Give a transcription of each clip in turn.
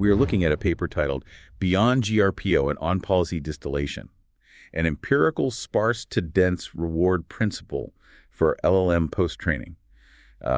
We are looking at a paper titled Beyond GRPO and On-Policy Distillation, an Empirical Sparse-to-Dense Reward Principle for LLM Post-Training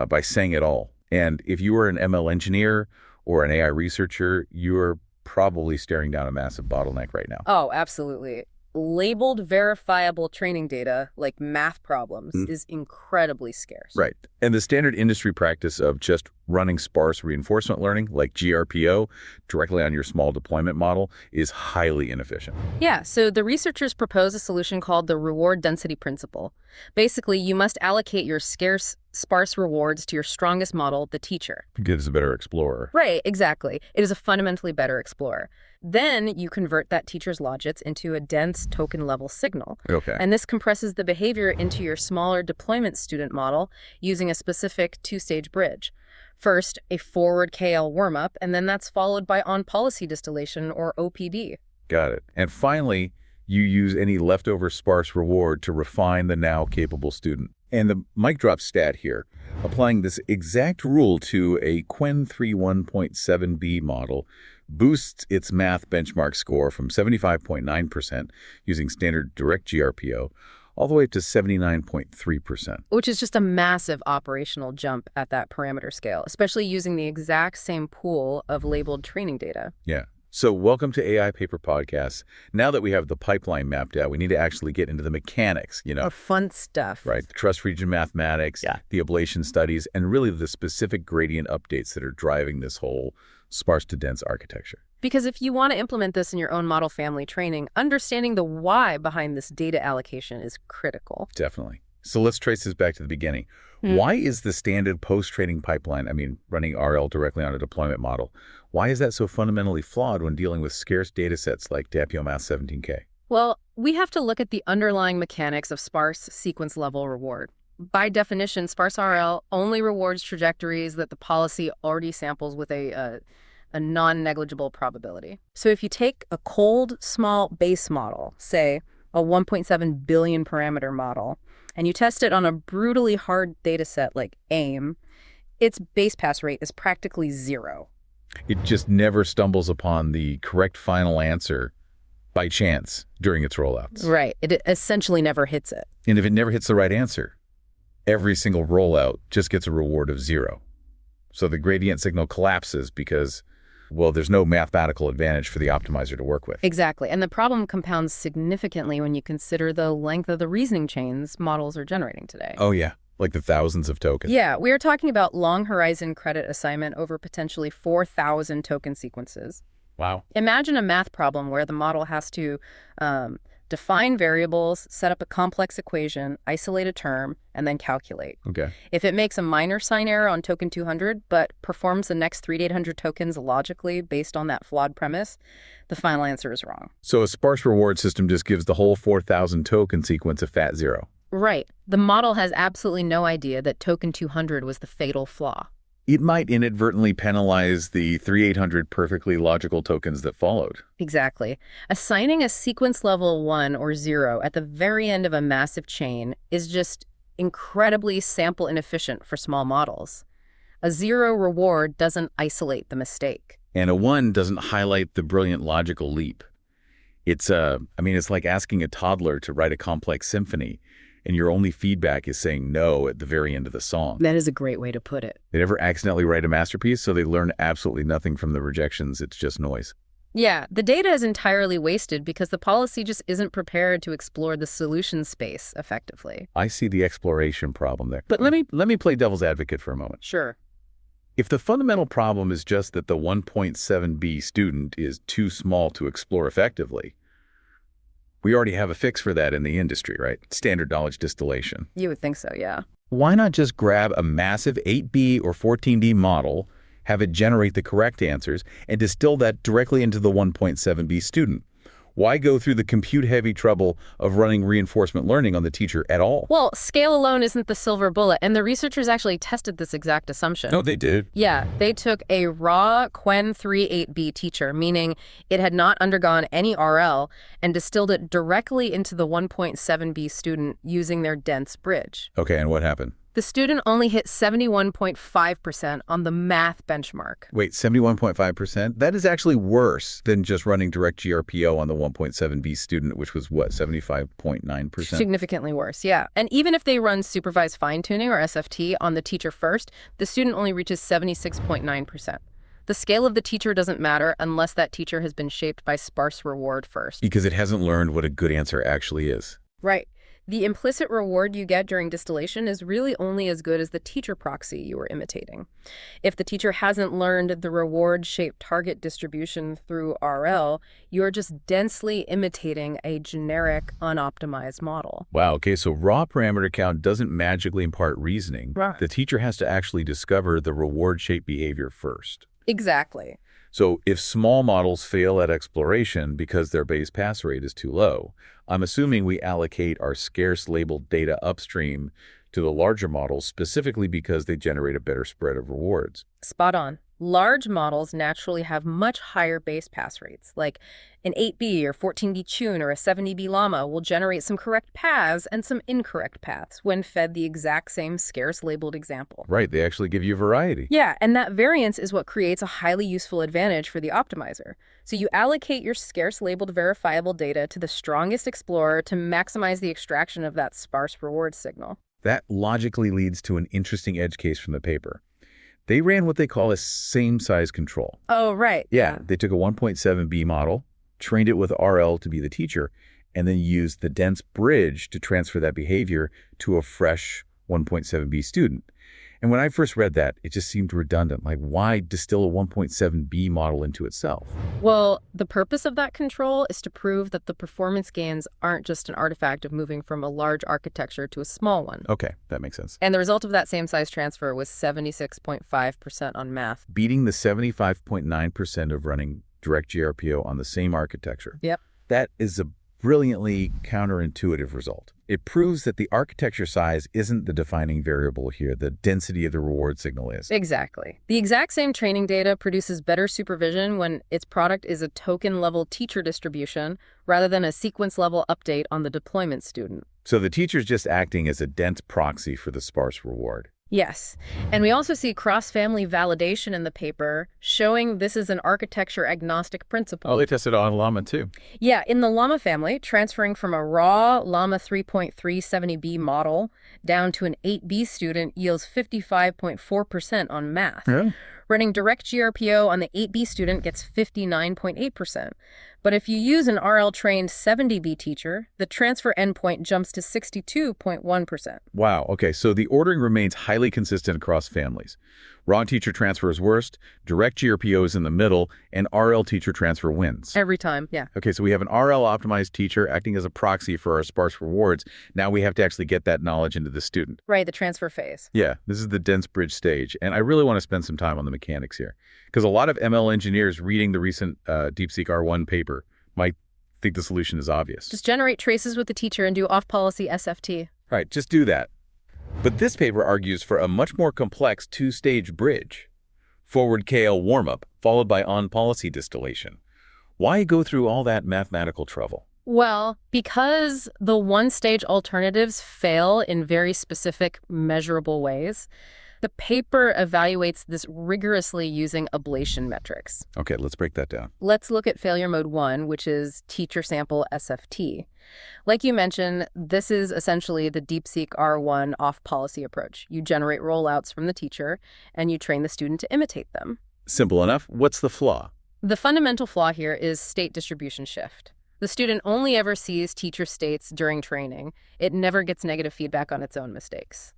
by Sang et al. And if you are an ML engineer or an AI researcher, you're probably staring down a massive bottleneck right now. Oh, absolutely. Labeled verifiable training data, like math problems, is incredibly scarce. Right. And the standard industry practice of just running sparse reinforcement learning, like GRPO, directly on your small deployment model is highly inefficient. Yeah, so the researchers propose a solution called the reward density principle. Basically, you must allocate your scarce, sparse rewards to your strongest model, the teacher. It is a better explorer. Right, exactly. It is a fundamentally better explorer. Then you convert that teacher's logits into a dense token-level signal. Okay. And this compresses the behavior into your smaller deployment student model using a specific two-stage bridge. First, a forward KL warmup, and then that's followed by on-policy distillation, or OPD. Got it. And finally, you use any leftover sparse reward to refine the now capable student. And the mic drop stat here, applying this exact rule to a Qwen3 1.7b model boosts its math benchmark score from 75.9% using standard direct GRPO all the way up to 79.3%. Which is just a massive operational jump at that parameter scale, especially using the exact same pool of labeled training data. Yeah. So welcome to AI Paper Podcasts. Now that we have the pipeline mapped out, we need to actually get into the mechanics, The fun stuff. Right, the trust region mathematics, the ablation studies, and really the specific gradient updates that are driving this whole sparse-to-dense architecture. Because if you want to implement this in your own model family training, understanding the why behind this data allocation is critical. Definitely. So let's trace this back to the beginning. Why is the standard post-training pipeline, running RL directly on a deployment model, why is that so fundamentally flawed when dealing with scarce data sets like DAPIO Math 17K? Well, we have to look at the underlying mechanics of sparse sequence-level reward. By definition, sparse RL only rewards trajectories that the policy already samples with a non-negligible probability. So if you take a cold, small base model, say a 1.7 billion parameter model, and you test it on a brutally hard data set like AIM, its base pass rate is practically zero. It just never stumbles upon the correct final answer by chance during its rollouts. Right. It essentially never hits it. And if it never hits the right answer, every single rollout just gets a reward of 0. So the gradient signal collapses because, well, there's no mathematical advantage for the optimizer to work with. Exactly. And the problem compounds significantly when you consider the length of the reasoning chains models are generating today. Oh, yeah. Like the thousands of tokens. Yeah, we are talking about long horizon credit assignment over potentially 4,000 token sequences. Wow. Imagine a math problem where the model has to define variables, set up a complex equation, isolate a term, and then calculate. Okay. If it makes a minor sign error on token 200, but performs the next 3 to 800 tokens logically based on that flawed premise, the final answer is wrong. So a sparse reward system just gives the whole 4,000 token sequence a fat 0. Right. The model has absolutely no idea that token 200 was the fatal flaw. It might inadvertently penalize the 3,800 perfectly logical tokens that followed. Exactly. Assigning a sequence level 1 or 0 at the very end of a massive chain is just incredibly sample inefficient for small models. A 0 reward doesn't isolate the mistake. And a 1 doesn't highlight the brilliant logical leap. It's like asking a toddler to write a complex symphony, and your only feedback is saying no at the very end of the song. That is a great way to put it. They never accidentally write a masterpiece, so they learn absolutely nothing from the rejections. It's just noise. Yeah, the data is entirely wasted because the policy just isn't prepared to explore the solution space effectively. I see the exploration problem there. But let me play devil's advocate for a moment. Sure. If the fundamental problem is just that the 1.7b student is too small to explore effectively, we already have a fix for that in the industry, right? Standard knowledge distillation. You would think so, yeah. Why not just grab a massive 8B or 14D model, have it generate the correct answers, and distill that directly into the 1.7B student? Why go through the compute-heavy trouble of running reinforcement learning on the teacher at all? Well, scale alone isn't the silver bullet, and the researchers actually tested this exact assumption. Oh, they did? Yeah, they took a raw Qwen3 8B teacher, meaning it had not undergone any RL, and distilled it directly into the 1.7B student using their dense bridge. Okay, and what happened? The student only hit 71.5% on the math benchmark. Wait, 71.5%? That is actually worse than just running direct GRPO on the 1.7B student, which was what, 75.9%? Significantly worse, yeah. And even if they run supervised fine-tuning or SFT on the teacher first, the student only reaches 76.9%. The scale of the teacher doesn't matter unless that teacher has been shaped by sparse reward first. Because it hasn't learned what a good answer actually is. Right. The implicit reward you get during distillation is really only as good as the teacher proxy you were imitating. If the teacher hasn't learned the reward-shaped target distribution through RL, you're just densely imitating a generic, unoptimized model. Wow, okay, so raw parameter count doesn't magically impart reasoning. Right. The teacher has to actually discover the reward-shaped behavior first. Exactly. So if small models fail at exploration because their base pass rate is too low, I'm assuming we allocate our scarce labeled data upstream to the larger models specifically because they generate a better spread of rewards. Spot on. Large models naturally have much higher base pass rates, like an 8B or 14B Qwen or a 70B Llama will generate some correct paths and some incorrect paths when fed the exact same scarce labeled example. Right, they actually give you variety. Yeah, and that variance is what creates a highly useful advantage for the optimizer. So you allocate your scarce labeled verifiable data to the strongest explorer to maximize the extraction of that sparse reward signal. That logically leads to an interesting edge case from the paper. They ran what they call a same-size control. Oh, right. Yeah, they took a 1.7B model, trained it with RL to be the teacher, and then used the dense bridge to transfer that behavior to a fresh 1.7B student. And when I first read that, it just seemed redundant. Like, why distill a 1.7B model into itself? Well, the purpose of that control is to prove that the performance gains aren't just an artifact of moving from a large architecture to a small one. Okay, that makes sense. And the result of that same size transfer was 76.5% on math. Beating the 75.9% of running direct GRPO on the same architecture. Yep. That is a brilliantly counterintuitive result. It proves that the architecture size isn't the defining variable here, the density of the reward signal is. Exactly. The exact same training data produces better supervision when its product is a token-level teacher distribution rather than a sequence-level update on the deployment student. So the teacher's just acting as a dense proxy for the sparse reward. Yes. And we also see cross-family validation in the paper showing this is an architecture-agnostic principle. Oh, they tested on Llama too. Yeah, in the Llama family, transferring from a raw Llama 3.370B model down to an 8B student yields 55.4% on math. Yeah. Running direct GRPO on the 8B student gets 59.8%. But if you use an RL-trained 70B teacher, the transfer endpoint jumps to 62.1%. Wow, okay, so the ordering remains highly consistent across families. Raw teacher transfer is worst, direct GRPO is in the middle, and RL teacher transfer wins. Every time, yeah. Okay, so we have an RL-optimized teacher acting as a proxy for our sparse rewards. Now we have to actually get that knowledge into the student. Right, the transfer phase. Yeah, this is the dense bridge stage, and I really want to spend some time on the mechanics here. Because a lot of ML engineers reading the recent DeepSeek R1 paper might think the solution is obvious. Just generate traces with the teacher and do off-policy SFT. Right, just do that. But this paper argues for a much more complex two-stage bridge. Forward KL warmup, followed by on-policy distillation. Why go through all that mathematical trouble? Well, because the one-stage alternatives fail in very specific, measurable ways, the paper evaluates this rigorously using ablation metrics. Okay, let's break that down. Let's look at failure mode 1, which is teacher sample SFT. Like you mentioned, this is essentially the DeepSeek R1 off-policy approach. You generate rollouts from the teacher, and you train the student to imitate them. Simple enough. What's the flaw? The fundamental flaw here is state distribution shift. The student only ever sees teacher states during training. It never gets negative feedback on its own mistakes.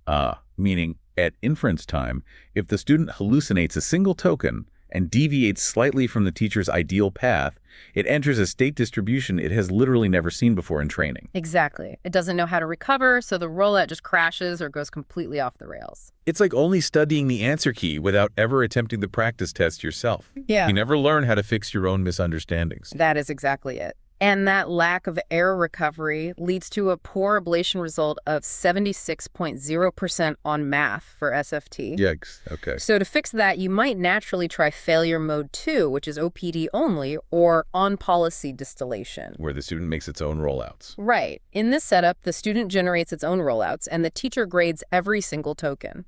Meaning at inference time, if the student hallucinates a single token and deviates slightly from the teacher's ideal path, it enters a state distribution it has literally never seen before in training. Exactly. It doesn't know how to recover, so the rollout just crashes or goes completely off the rails. It's like only studying the answer key without ever attempting the practice test yourself. Yeah. You never learn how to fix your own misunderstandings. That is exactly it. And that lack of error recovery leads to a poor ablation result of 76.0% on math for SFT. Yikes. Okay. So to fix that, you might naturally try failure mode 2, which is OPD only, or on-policy distillation. Where the student makes its own rollouts. Right. In this setup, the student generates its own rollouts, and the teacher grades every single token.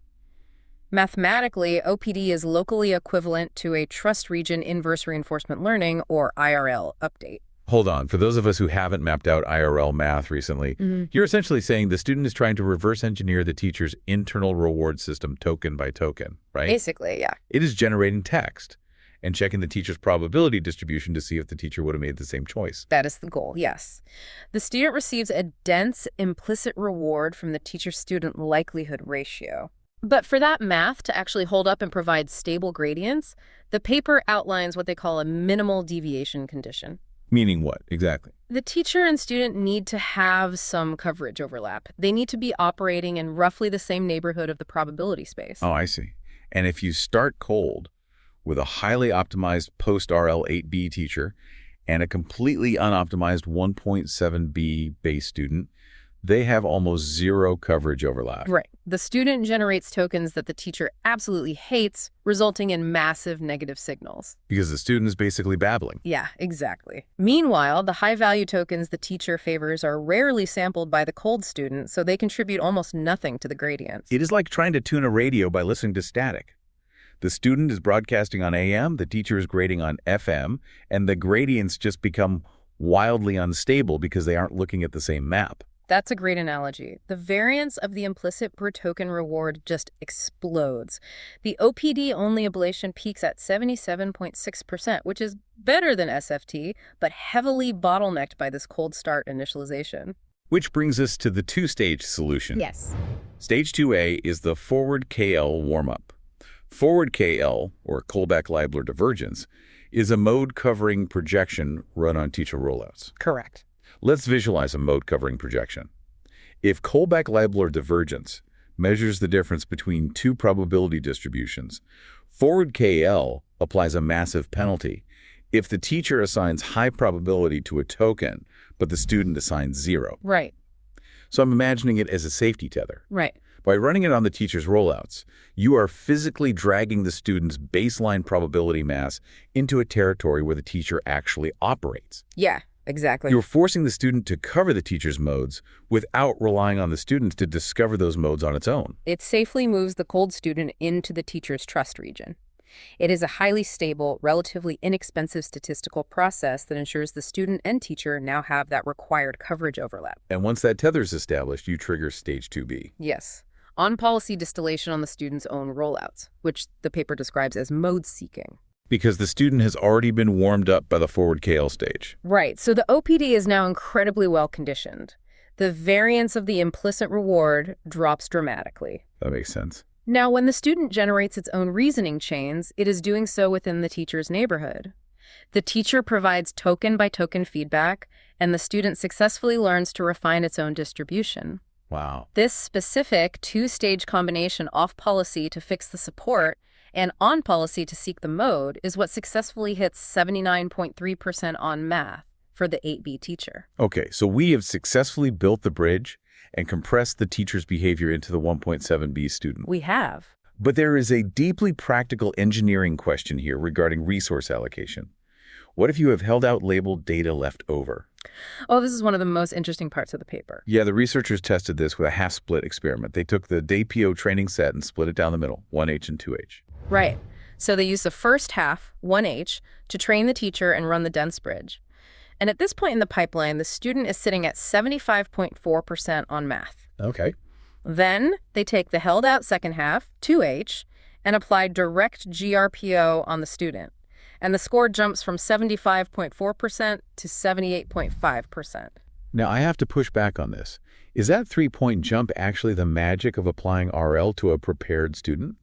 Mathematically, OPD is locally equivalent to a trust region inverse reinforcement learning, or IRL, update. Hold on. For those of us who haven't mapped out IRL math recently, you're essentially saying the student is trying to reverse engineer the teacher's internal reward system token by token, right? Basically, yeah. It is generating text and checking the teacher's probability distribution to see if the teacher would have made the same choice. That is the goal, yes. The student receives a dense implicit reward from the teacher-student likelihood ratio. But for that math to actually hold up and provide stable gradients, the paper outlines what they call a minimal deviation condition. Meaning what, exactly? The teacher and student need to have some coverage overlap. They need to be operating in roughly the same neighborhood of the probability space. Oh, I see. And if you start cold with a highly optimized post-RL8B teacher and a completely unoptimized 1.7B base student, they have almost zero coverage overlap. Right. The student generates tokens that the teacher absolutely hates, resulting in massive negative signals. Because the student is basically babbling. Yeah, exactly. Meanwhile, the high-value tokens the teacher favors are rarely sampled by the cold student, so they contribute almost nothing to the gradients. It is like trying to tune a radio by listening to static. The student is broadcasting on AM, the teacher is grading on FM, and the gradients just become wildly unstable because they aren't looking at the same map. That's a great analogy. The variance of the implicit per token reward just explodes. The OPD-only ablation peaks at 77.6%, which is better than SFT, but heavily bottlenecked by this cold start initialization. Which brings us to the two-stage solution. Yes. Stage 2A is the forward KL warm-up. Forward KL, or Kullback-Leibler divergence, is a mode-covering projection run on teacher rollouts. Correct. Let's visualize a mode-covering projection. If Kullback-Leibler divergence measures the difference between two probability distributions, forward KL applies a massive penalty if the teacher assigns high probability to a token, but the student assigns 0. Right. So I'm imagining it as a safety tether. Right. By running it on the teacher's rollouts, you are physically dragging the student's baseline probability mass into a territory where the teacher actually operates. Yeah. Exactly. You're forcing the student to cover the teacher's modes without relying on the student to discover those modes on its own. It safely moves the cold student into the teacher's trust region. It is a highly stable, relatively inexpensive statistical process that ensures the student and teacher now have that required coverage overlap. And once that tether is established, you trigger stage 2B. Yes. On-policy distillation on the student's own rollouts, which the paper describes as mode seeking. Because the student has already been warmed up by the forward KL stage. Right. So the OPD is now incredibly well conditioned. The variance of the implicit reward drops dramatically. That makes sense. Now, when the student generates its own reasoning chains, it is doing so within the teacher's neighborhood. The teacher provides token-by-token feedback, and the student successfully learns to refine its own distribution. Wow. This specific two-stage combination off-policy to fix the support and on-policy to seek the mode is what successfully hits 79.3% on math for the 8B teacher. Okay, so we have successfully built the bridge and compressed the teacher's behavior into the 1.7B student. We have. But there is a deeply practical engineering question here regarding resource allocation. What if you have held out labeled data left over? Oh, this is one of the most interesting parts of the paper. Yeah, the researchers tested this with a half-split experiment. They took the GRPO training set and split it down the middle, 1H and 2H. Right. So they use the first half, 1H, to train the teacher and run the dense bridge. And at this point in the pipeline, the student is sitting at 75.4% on math. Okay. Then they take the held out second half, 2H, and apply direct GRPO on the student. And the score jumps from 75.4% to 78.5%. Now, I have to push back on this. Is that 3-point jump actually the magic of applying RL to a prepared student?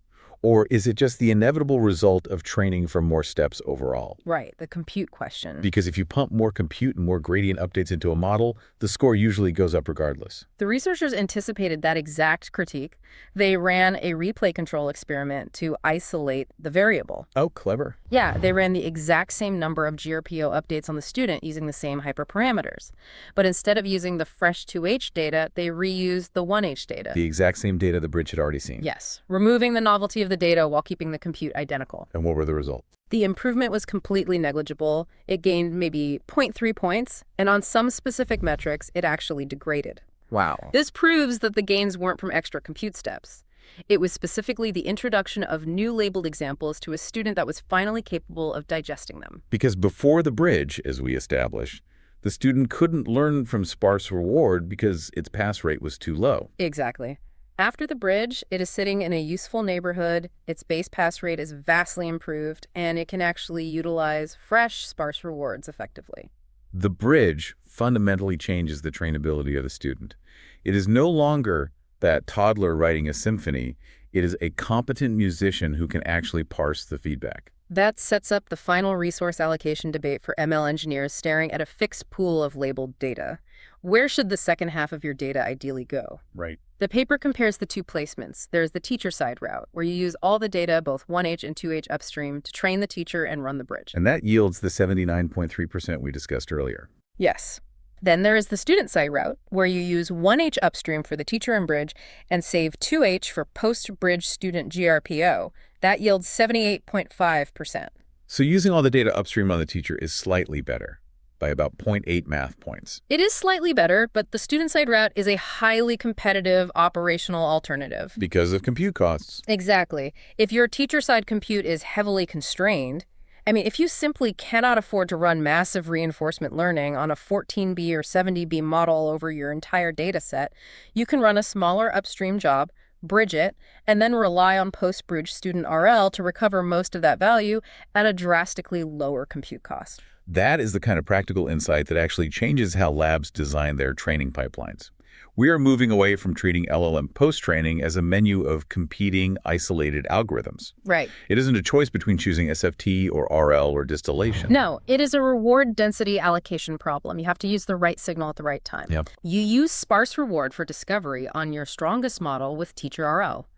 Or is it just the inevitable result of training for more steps overall? Right, the compute question. Because if you pump more compute and more gradient updates into a model, the score usually goes up regardless. The researchers anticipated that exact critique. They ran a replay control experiment to isolate the variable. Oh, clever. Yeah, they ran the exact same number of GRPO updates on the student using the same hyperparameters. But instead of using the fresh 2H data, they reused the 1H data. The exact same data the bridge had already seen. Yes, removing the novelty of the data while keeping the compute identical. And what were the results? The improvement was completely negligible. It gained maybe 0.3 points, and on some specific metrics, it actually degraded. Wow. This proves that the gains weren't from extra compute steps. It was specifically the introduction of new labeled examples to a student that was finally capable of digesting them. Because before the bridge, as we established, the student couldn't learn from sparse reward because its pass rate was too low. Exactly. After the bridge, it is sitting in a useful neighborhood, its base pass rate is vastly improved, and it can actually utilize fresh, sparse rewards effectively. The bridge fundamentally changes the trainability of the student. It is no longer that toddler writing a symphony. It is a competent musician who can actually parse the feedback. That sets up the final resource allocation debate for ML engineers staring at a fixed pool of labeled data. Where should the second half of your data ideally go? Right. The paper compares the two placements. There's the teacher side route, where you use all the data, both 1H and 2H upstream, to train the teacher and run the bridge. And that yields the 79.3% we discussed earlier. Yes. Then there is the student side route, where you use 1H upstream for the teacher and bridge and save 2H for post-bridge student GRPO. That yields 78.5%. So using all the data upstream on the teacher is slightly better, by about 0.8 math points. It is slightly better, but the student side route is a highly competitive operational alternative. Because of compute costs. Exactly. If your teacher side compute is heavily constrained, if you simply cannot afford to run massive reinforcement learning on a 14B or 70B model over your entire data set, you can run a smaller upstream job, bridge it, and then rely on post-bridge student RL to recover most of that value at a drastically lower compute cost. That is the kind of practical insight that actually changes how labs design their training pipelines. We are moving away from treating LLM Post-Training as a menu of competing, isolated algorithms. Right. It isn't a choice between choosing SFT or RL or distillation. No, it is a reward density allocation problem. You have to use the right signal at the right time. Yep. You use sparse reward for discovery on your strongest model with teacher RL.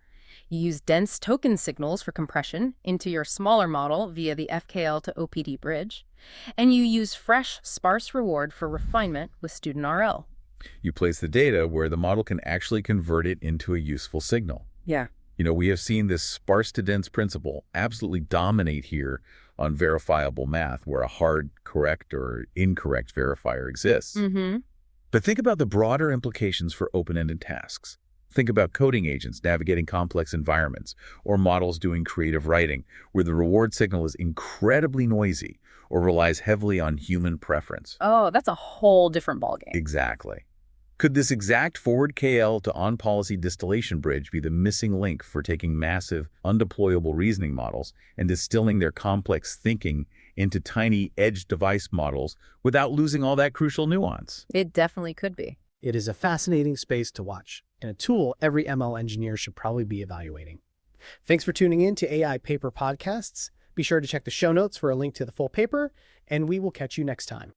You use dense token signals for compression into your smaller model via the FKL to OPD bridge. And you use fresh, sparse reward for refinement with student RL. You place the data where the model can actually convert it into a useful signal. Yeah. We have seen this sparse-to-dense principle absolutely dominate here on verifiable math, where a hard, correct, or incorrect verifier exists. Mm-hmm. But think about the broader implications for open-ended tasks. Think about coding agents navigating complex environments, or models doing creative writing, where the reward signal is incredibly noisy or relies heavily on human preference. Oh, that's a whole different ballgame. Exactly. Could this exact forward KL to on-policy distillation bridge be the missing link for taking massive, undeployable reasoning models and distilling their complex thinking into tiny edge device models without losing all that crucial nuance? It definitely could be. It is a fascinating space to watch, and a tool every ML engineer should probably be evaluating. Thanks for tuning in to AI Paper Podcasts. Be sure to check the show notes for a link to the full paper, and we will catch you next time.